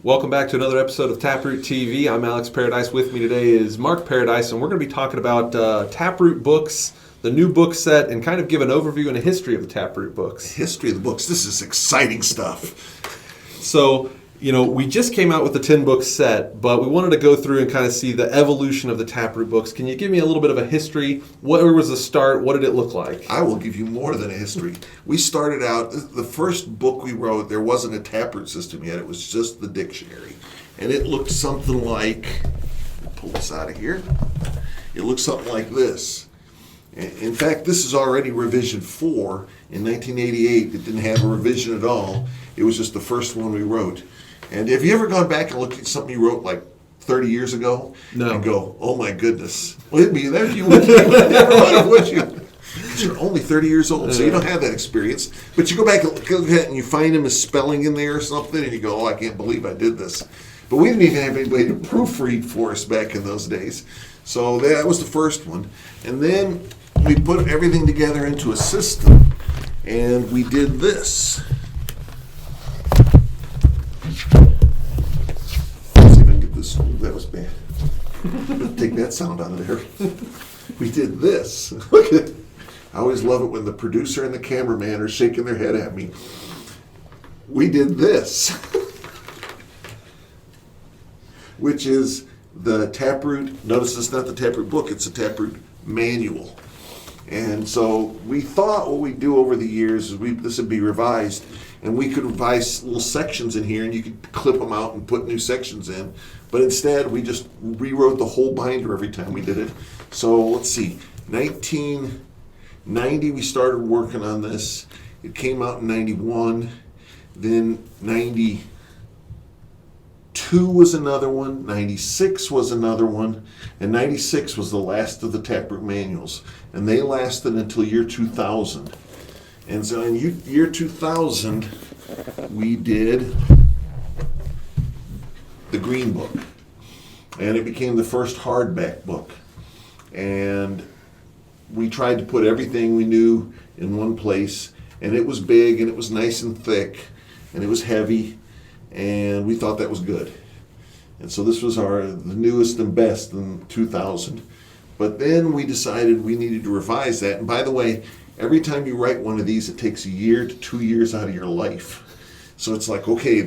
Welcome back to another episode of TapRooT TV. I'm Alex Paradise. With me today is Mark Paradise, and we're going to be talking about TapRooT Books, the new book set, and kind of give an overview and a history of the TapRooT books. History of the books. This is exciting stuff. So, we just came out with the 10-book set, but we wanted to go through and kind of see the evolution of the TapRooT books. Can you give me a little bit of a history? Where was the start? What did it look like? I will give you more than a history. We started out, the first book we wrote, there wasn't a TapRooT system yet. It was just the dictionary. And it looked something like, pull this out of here. It looked something like this. In fact, this is already revision 4. In 1988, it didn't have a revision at all. It was just the first one we wrote. And have you ever gone back and looked at something you wrote like 30 years ago? No. And go, oh my goodness. Well, it'd be there. You would never would have, would you? Because you're only 30 years old, so you don't have that experience. But you go back and look at it and you find a misspelling in there or something, and you go, oh, I can't believe I did this. But we didn't even have anybody to proofread for us back in those days. So that was the first one. And then we put everything together into a system, and we did this. Let's see if I can get this. That was bad. Take that sound out of there. We did this. Look at it. I always love it when the producer and the cameraman are shaking their head at me. We did this, which is the TapRooT. Notice it's not the TapRooT book, it's a TapRooT manual. And so we thought what we'd do over the years is this would be revised, and we could revise little sections in here, and you could clip them out and put new sections in. But instead, we just rewrote the whole binder every time we did it. So let's see, 1990 we started working on this. It came out in 91, then 92 was another one, 96 was another one, and 96 was the last of the TapRooT manuals. And they lasted until year 2000. And so in year 2000, we did the Green Book. And it became the first hardback book. And we tried to put everything we knew in one place. And it was big, and it was nice and thick, and it was heavy. And we thought that was good. And so this was the newest and best in 2000. But then we decided we needed to revise that. And by the way, every time you write one of these, it takes a year to 2 years out of your life. So it's like, okay,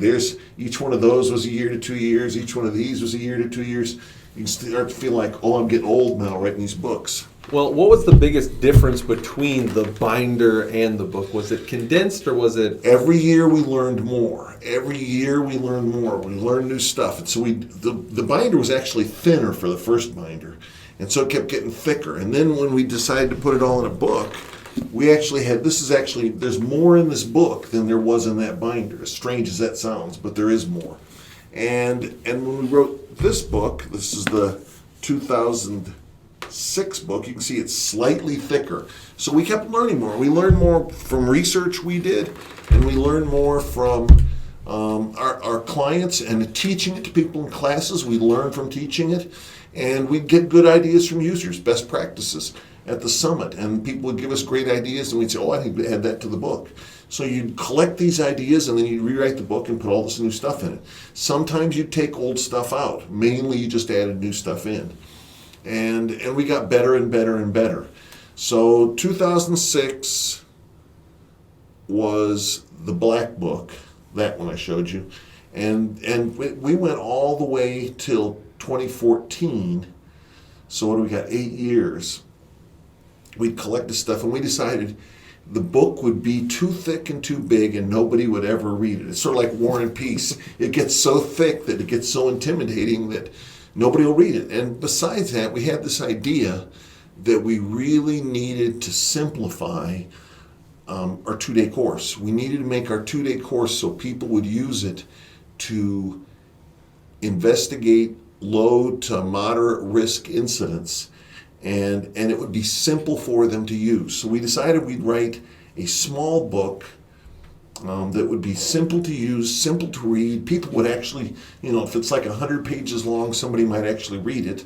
each one of those was a year to 2 years. Each one of these was a year to 2 years. You start to feel like, oh, I'm getting old now writing these books. Well, what was the biggest difference between the binder and the book? Was it condensed, or was it... Every year we learned more. Every year we learned more. We learned new stuff. And so the binder was actually thinner for the first binder. And so it kept getting thicker. And then when we decided to put it all in a book, we actually had, there's more in this book than there was in that binder, as strange as that sounds, but there is more. And when we wrote this book, this is the 2006 book, you can see it's slightly thicker. So we kept learning more. We learned more from research we did, and we learned more from our clients and teaching it to people in classes. We learned from teaching it. And we'd get good ideas from users, best practices at the summit. And people would give us great ideas, and we'd say, oh, I need to add that to the book. So you'd collect these ideas, and then you'd rewrite the book and put all this new stuff in it. Sometimes you'd take old stuff out. Mainly you just added new stuff in. And we got better and better and better. So 2006 was the black book, that one I showed you. And we went all the way till 2014, so what do we got, 8 years. We'd collect this stuff, and we decided the book would be too thick and too big, and nobody would ever read it. It's sort of like War and Peace. It gets so thick that it gets so intimidating that nobody will read it. And besides that, we had this idea that we really needed to simplify our 2-day course. We needed to make our 2-day course so people would use it to investigate low to moderate risk incidents, and it would be simple for them to use. So we decided we'd write a small book that would be simple to use, simple to read. People would actually, if it's like 100 pages long, somebody might actually read it.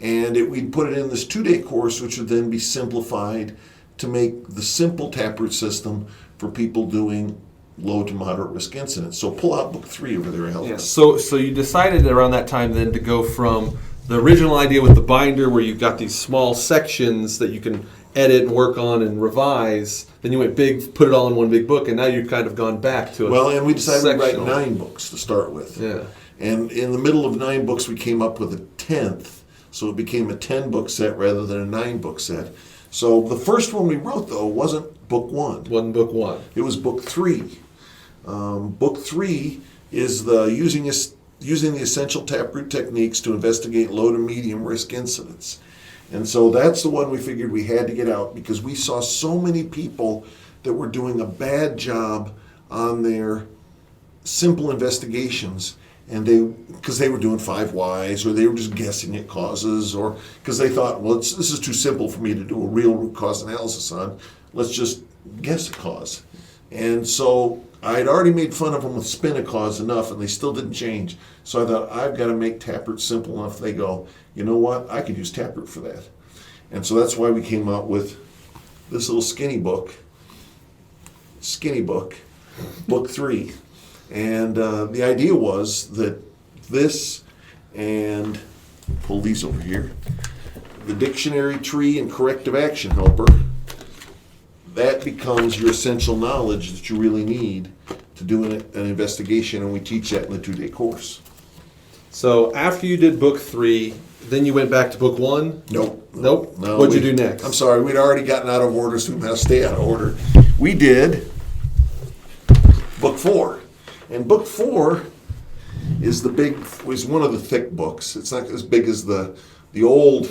And we'd put it in this 2-day course, which would then be simplified to make the simple TapRooT system for people doing low to moderate risk incidents. So pull out book 3 over there, Alex. Yeah. So you decided around that time then to go from the original idea with the binder where you've got these small sections that you can edit and work on and revise. Then you went big, put it all in one big book, and now you've kind of gone back to it. Well, and we decided to write 9 books to start with. Yeah. And in the middle of 9 books, we came up with a 10th. So it became a 10-book set rather than a 9-book set. So the first one we wrote, though, wasn't book 1. Wasn't book 1. It was book 3. Book 3 is the using the essential TapRooT techniques to investigate low to medium risk incidents. And so that's the one we figured we had to get out because we saw so many people that were doing a bad job on their simple investigations, and because they were doing 5 whys, or they were just guessing at causes, or because they thought, well, this is too simple for me to do a real root cause analysis on. Let's just guess a cause. And so I'd already made fun of them with spin a cause enough, and they still didn't change. So I thought, I've got to make TapRooT simple enough. They go, you know what? I could use TapRooT for that. And so that's why we came out with this little skinny book, book 3. And the idea was that this, and pull these over here, the dictionary tree and corrective action helper, that becomes your essential knowledge that you really need to do an investigation, and we teach that in the 2-day course. So after you did book 3, then you went back to book 1? Nope. No, what'd you do next? I'm sorry, we'd already gotten out of order, so we must stay out of order. We did book 4. And book 4 is one of the thick books. It's not as big as the old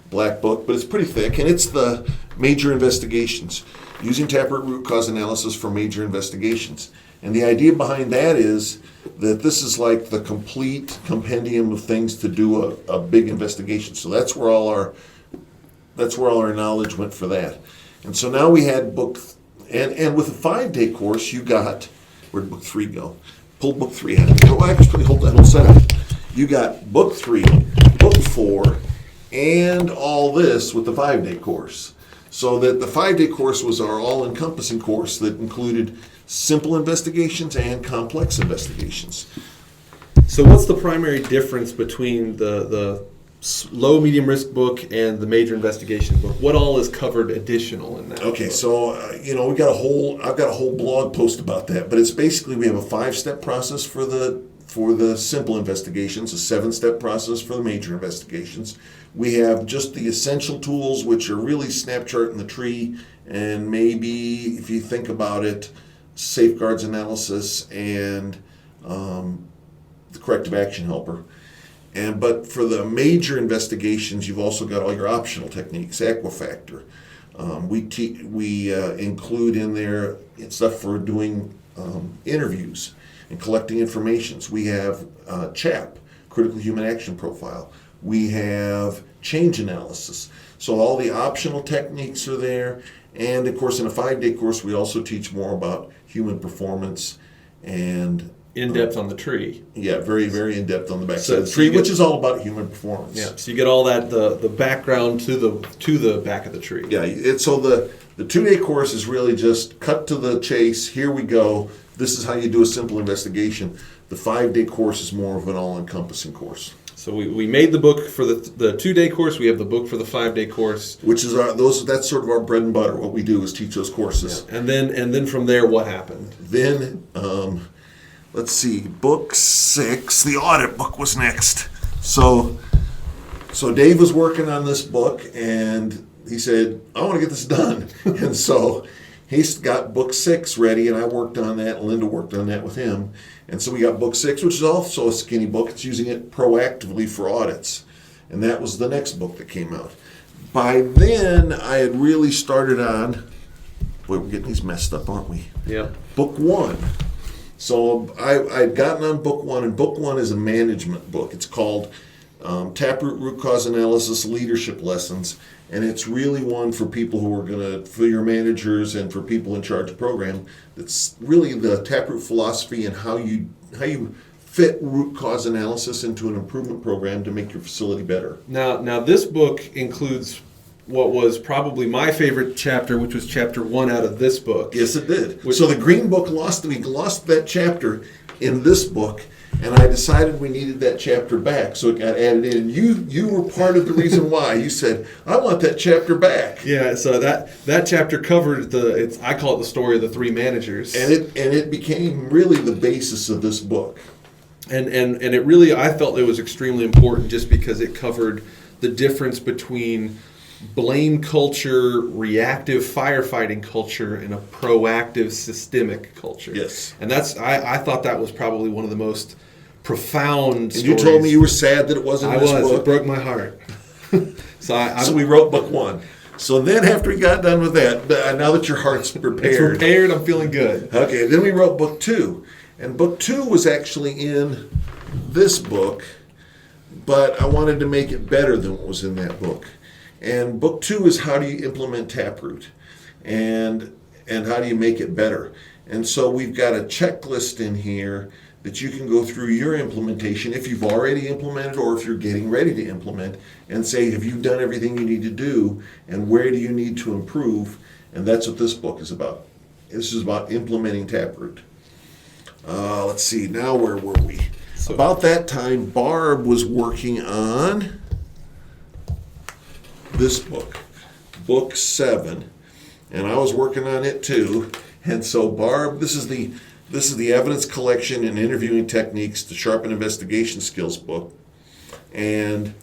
black book, but it's pretty thick, and it's the major investigations, using TapRooT root cause analysis for major investigations. And the idea behind that is that this is like the complete compendium of things to do a big investigation. So that's where all our knowledge went for that. And so now we had and with a 5-day course, you got, where'd book 3 go? Pull book 3 out. Oh, actually, hold that whole setup. You got book 3, book 4, and all this with the 5-day course. So that the 5-day course was our all-encompassing course that included simple investigations and complex investigations. So what's the primary difference between the low medium risk book and the major investigation book? What all is covered additional in that? Okay, book? So I've got a whole blog post about that, but it's basically we have a 5-step process for the simple investigations, a 7-step process for the major investigations. We have just the essential tools, which are really snapcharting the tree, and maybe, if you think about it, safeguards analysis and the corrective action helper. But for the major investigations, you've also got all your optional techniques, Aquafactor. We include in there stuff for doing interviews and collecting informations. We have CHAP, Critical Human Action Profile. We have change analysis. So all the optional techniques are there. And of course, in a 5-day course, we also teach more about human performance and in-depth on the tree. Yeah, very, very in-depth on the backside of the tree, which is all about human performance. Yeah, so you get all that, the background to the back of the tree. Yeah, so the 2-day course is really just cut to the chase. Here we go. This is how you do a simple investigation. The 5-day course is more of an all-encompassing course. So we made the book for the 2-day course. We have the book for the 5-day course, which is that's sort of our bread and butter. What we do is teach those courses. Yeah. And then from there, what happened? Then let's see, book 6, the audit book was next. So Dave was working on this book, and he said, I want to get this done. And so he's got book 6 ready, and I worked on that, and Linda worked on that with him. And so we got book 6, which is also a skinny book. It's using it proactively for audits. And that was the next book that came out. By then, I had really started on, boy, we're getting these messed up, aren't we? Yeah. Book 1. So I'd gotten on book 1, and book 1 is a management book. It's called TapRooT Root Cause Analysis Leadership Lessons, and it's really one for people who are for your managers and for people in charge of program. It's really the TapRooT philosophy and how you fit root cause analysis into an improvement program to make your facility better. Now this book includes what was probably my favorite chapter, which was chapter 1 out of this book. Yes, it did. So the green book we lost that chapter in this book, and I decided we needed that chapter back, so it got added in. You were part of the reason why. You said, I want that chapter back. Yeah, so that chapter covered I call it the story of the 3 managers. And it became really the basis of this book. And it really, I felt it was extremely important just because it covered the difference between blame culture, reactive firefighting culture, and a proactive systemic culture. Yes. And I thought that was probably one of the most profound stories. And you told me you were sad that it wasn't in this book. It broke my heart. So we wrote book 1. So then after we got done with that, now that your heart's prepared. It's prepared, I'm feeling good. Okay, then we wrote book 2. And book 2 was actually in this book, but I wanted to make it better than what was in that book. And book 2 is how do you implement TapRooT, and how do you make it better. And so we've got a checklist in here that you can go through your implementation if you've already implemented or if you're getting ready to implement, and say, have you done everything you need to do, and where do you need to improve? And that's what this book is about. This is about implementing TapRooT. Let's see, now where were we? So, about that time, Barb was working on this book, book 7, and I was working on it too. And so Barb, this is the evidence collection and interviewing techniques to sharpen investigation skills book, and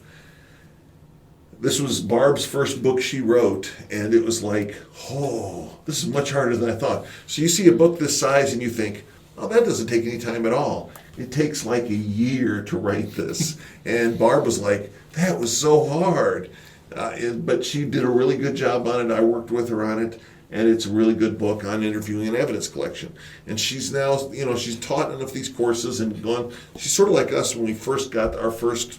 this was Barb's first book she wrote, and it was like, oh, this is much harder than I thought. So you see a book this size and you think, oh, that doesn't take any time at all. It takes like a year to write this. And Barb was like, that was so hard. But she did a really good job on it. I worked with her on it, and it's a really good book on interviewing and evidence collection. And she's now, she's taught enough of these courses and gone. She's sort of like us when we first got our first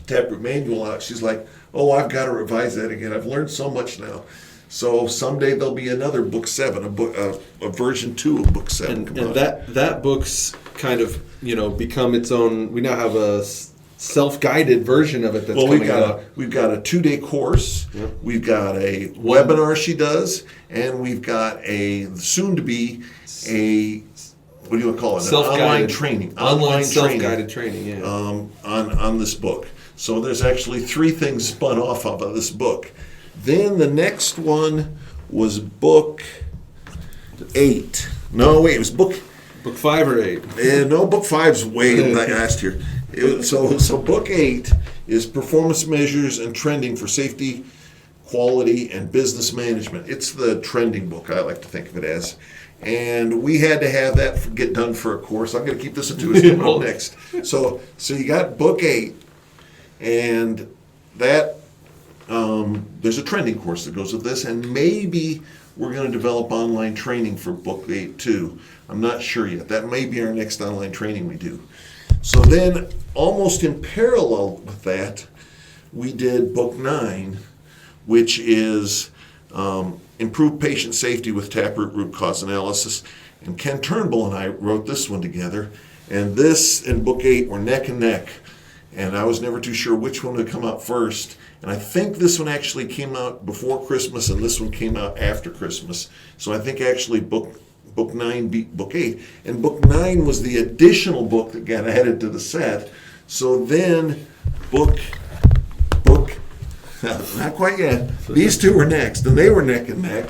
TapRooT manual out. She's like, oh, I've got to revise that again. I've learned so much now. So someday there'll be another book 7, a version 2 of book 7. And that book's kind of become its own. We now have a self-guided version of it that's coming out. We've got a 2-day course. Yep. We've got a webinar she does, and we've got a soon-to-be what do you want to call it? Online training. Online self-guided training. Yeah. On this book. So there's actually 3 things spun off of this book. Then the next one was book 8. No, wait, it was book 5 or 8. No, book 5's way last here. So book 8 is performance measures and trending for safety, quality, and business management. It's the trending book, I like to think of it as. And we had to have that get done for a course. I'm going to keep this into it coming up next. So you got book 8, and that there's a trending course that goes with this, and maybe we're going to develop online training for book 8 too. I'm not sure yet. That may be our next online training we do. So then, almost in parallel with that, we did book 9, which is Improve Patient Safety with TapRooT Root Cause Analysis. And Ken Turnbull and I wrote this one together. And this and book 8 were neck and neck. And I was never too sure which one would come out first. And I think this one actually came out before Christmas, and this one came out after Christmas. So I think actually book 9 beat book 8. And book 9 was the additional book that got added to the set. So then book not quite yet. These 2 were next, and they were neck and neck.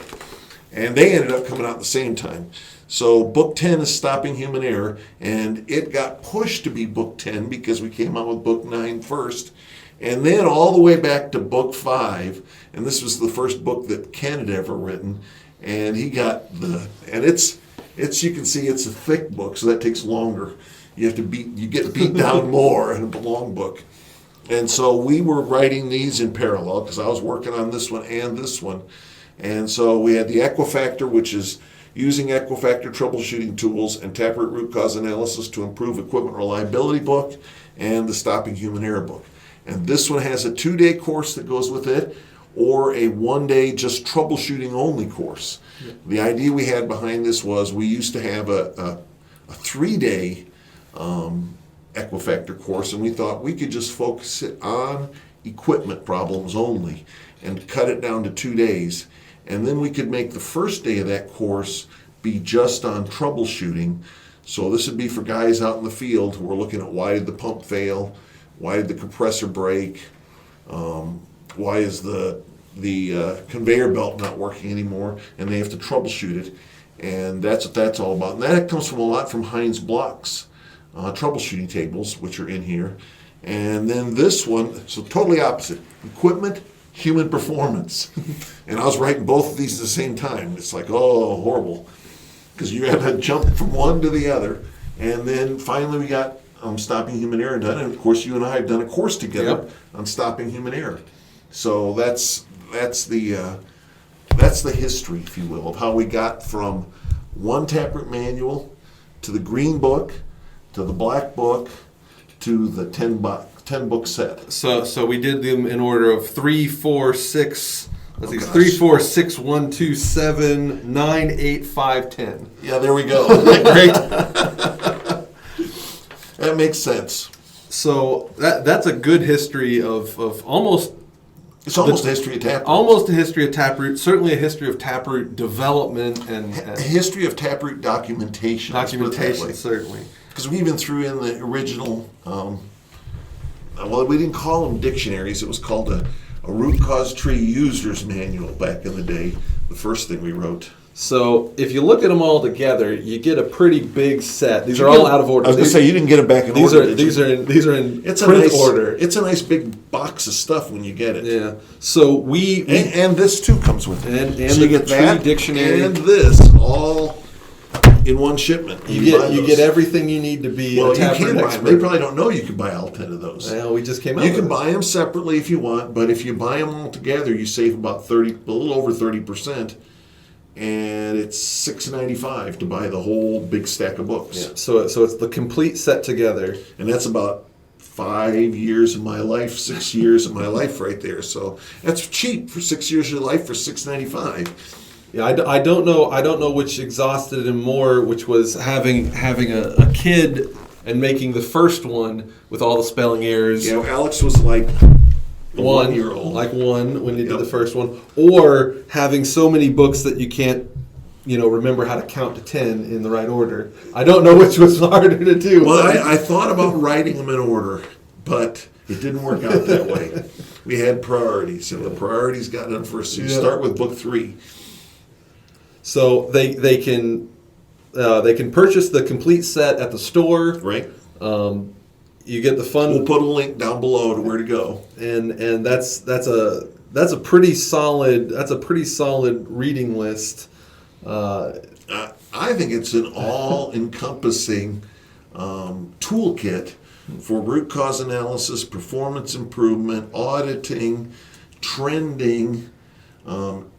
And they ended up coming out at the same time. So book 10 is Stopping Human Error, and it got pushed to be book 10 because we came out with book 9 first. And then all the way back to book 5, and this was the first book that Ken had ever written, and he got it's you can see it's a thick book, so that takes longer. You get beat down more in a long book. And so we were writing these in parallel because I was working on this one and this one. And so we had the Equifactor, which is using Equifactor troubleshooting tools and TapRooT root cause analysis to improve equipment reliability book, and the Stopping Human Error book. And this one has a 2-day course that goes with it, or a 1-day just troubleshooting only course. Yeah. The idea we had behind this was we used to have a 3-day Equifactor course, and we thought we could just focus it on equipment problems only and cut it down to 2 days. And then we could make the first day of that course be just on troubleshooting. So this would be for guys out in the field who are looking at why did the pump fail, why did the compressor break, why is the conveyor belt not working anymore, and they have to troubleshoot it. And that's what that's all about. And that comes from a lot from Heinz Block's troubleshooting tables, which are in here. And then this one, so totally opposite. Equipment, human performance. And I was writing both of these at the same time. It's like, oh, horrible. Because you have to jump from one to the other. And then finally we got Stopping Human Error done. And of course you and I have done a course together on Stopping Human Error. So that's the history, if you will, of how we got from one TapRooT manual to the green book to the black book to the 10 book set. So we did them in order of 3, 4, 6. Let's see, gosh. 3, 4, 6, 1, 2, 7, 9, 8, 5, 10. Yeah, there we go. Isn't that great? That makes sense. So that's a good history of almost. It's almost a history of TapRooT. Almost a history of TapRooT. Certainly a history of TapRooT development and A history of TapRooT documentation. documentation. Certainly. Because we even threw in the original, well, we didn't call them dictionaries. It was called a root cause tree user's manual back in the day, the first thing we wrote. So if you look at them all together, you get a pretty big set. These are all out of order. I was going to say, you didn't get them back in These order. are these are in It's print order. It's a nice big box of stuff when you get it. Yeah. So we And this too comes with it. and So the you get tree that dictionary. and this all in one shipment. You get everything you need to be Well, a you TapRooT can buy them. expert. They probably don't know you can buy all 10 of those. Well, we just came out. You with can it. buy them separately if you want, but if you buy them all together, you save about a little over 30%, and it's $6.95 to buy the whole big stack of books. Yeah. So it's the complete set together. And that's about 5 years of my life, 6 years of my life right there. So that's cheap for 6 years of your life for $6.95. Yeah, I don't know which exhausted him more, which was having a kid and making the first one with all the spelling errors. Yeah, Alex was like a 1 year old. Like one when you did Yep. the first one, or having so many books that you can't, remember how to count to 10 in the right order. I don't know which was harder to do. Well, I thought about writing them in order, but it didn't work out that way. We had priorities, and the priorities got done first. So you start with book 3. So they can purchase the complete set at the store. Right. You get the fun. We'll put a link down below to where to go. And that's a pretty solid reading list. I think it's an all-encompassing toolkit for root cause analysis, performance improvement, auditing, trending,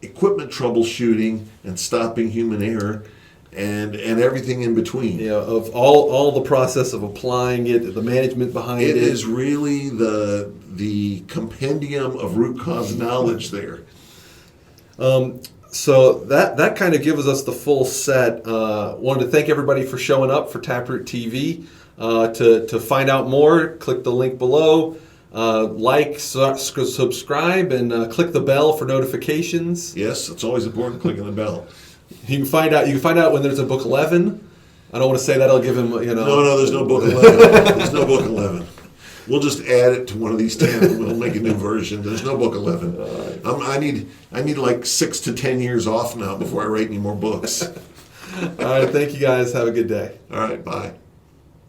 equipment troubleshooting, and stopping human error, and everything in between. Yeah, of all the process of applying it, the management behind it. It is really the compendium of root cause knowledge there. So that kind of gives us the full set. Wanted to thank everybody for showing up for TapRooT TV. To find out more, click the link below. Subscribe, and click the bell for notifications. Yes, it's always important clicking the bell. You can find out when there's a book 11. I don't want to say that. I'll give him, No, there's no book 11. There's no book 11. We'll just add it to one of these 10 and we'll make a new version. There's no book 11. I need like 6 to 10 years off now before I write any more books. All right, thank you guys. Have a good day. All right, bye.